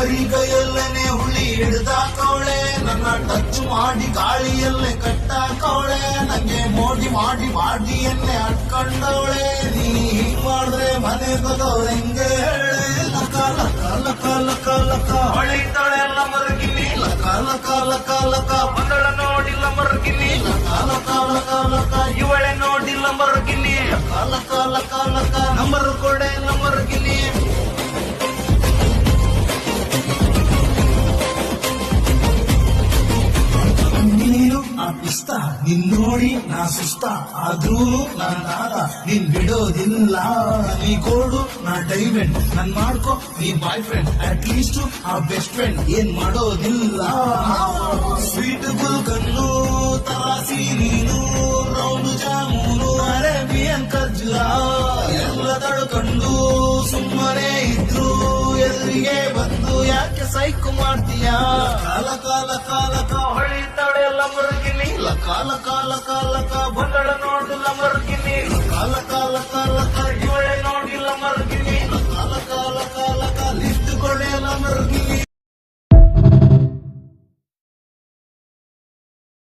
ಬರೀ ಕೈಯಲ್ಲೇನೆ ಹುಳಿ ಹಿಡ್ದಾಕವಳೆ, ನನ್ನ ಟಚ್ ಮಾಡಿ ಗಾಳಿಯಲ್ಲೇ ಕಟ್ಟಾಕವಳೆ, ನಂಗೆ ಮೋಡಿ ಮಾಡಿ ಮಾಡಿಯನ್ನೇ ಅಟ್ಕೊಂಡವಳೆ. ನೀ ಹೀಗ್ ಮಾಡಿದ್ರೆ ಮನೆ ಬದವ್ರ ಹೆಂಗೆ ಹೇಳೆ? ಲಕ ಲಕ ಲಕ ಲಕ ಲಕ ಹೊಳಿತಾಳೆ ಎಲ್ಲ ಮರಗಿನಿ, ಲಕ ಲಕ ಲಕ ಲಕ ಬಂದಳ ನೋಡಿಲ್ಲ ಮರಗಿನಿ, ಲಕ ಲಕ ಲಕ ಲಕ ಇವಳೆ ನೋಡಿಲ್ಲ ಮರಗಿನಿ, ಲಕ ಲಕ ಲಕ ಲಕ ನಂಬರ್ ಕೊಡೆ ಮರಗಿನಿ. ನೀನು ಆ ಪಿಸ್ತ ನಿನ್ ನೋಡಿ ನಾ ಸುಸ್ತ, ಆದ್ರೂ ನಾನಾದ ನೀನ್ ಬಿಡೋದಿಲ್ಲ. ನೀ ಗೋಲ್ಡು ನಾ ಡೈಮಂಡ್, ನನ್ ಮಾಡ್ಕೊ ನೀ ಬಾಯ್ ಫ್ರೆಂಡ್, ಅಟ್ ಲೀಸ್ಟ್ ಆ ಬೆಸ್ಟ್ ಫ್ರೆಂಡ್ ಏನ್ ಮಾಡೋದಿಲ್ಲ. ಸ್ವೀಟ್ ಗುಲ್ಕನ್ನು ತರಾಸಿ ನೀನು, ರೌಂಡ್ ಜಾಮೂನು ಅರೇಬಿಯನ್ ಕಜ್ಜಲ ಎಲ್ಲ ತಡ್ಕೊಂಡು ಸುಮ್ಮನೆ ಇದ್ರು ಎದುರಿಗೆ ಬಂದು ಯಾಕೆ ಸೈಕು ಮಾಡ್ತೀಯಾ? ಕಾಲ ಕಾಲ ಕಾಲಕ ಹೊಳಿತಾಳೆ ಎಲ್ಲ ಮರುಗಿನಿ, ಲಕ ಲಕ ಲಕ ಲಕ ಬಂದಳ ನೋಡಿಲ್ಲ ಮರುಗಿನಿ, ಕಾಲ ಕಾಲ ಕಾಲ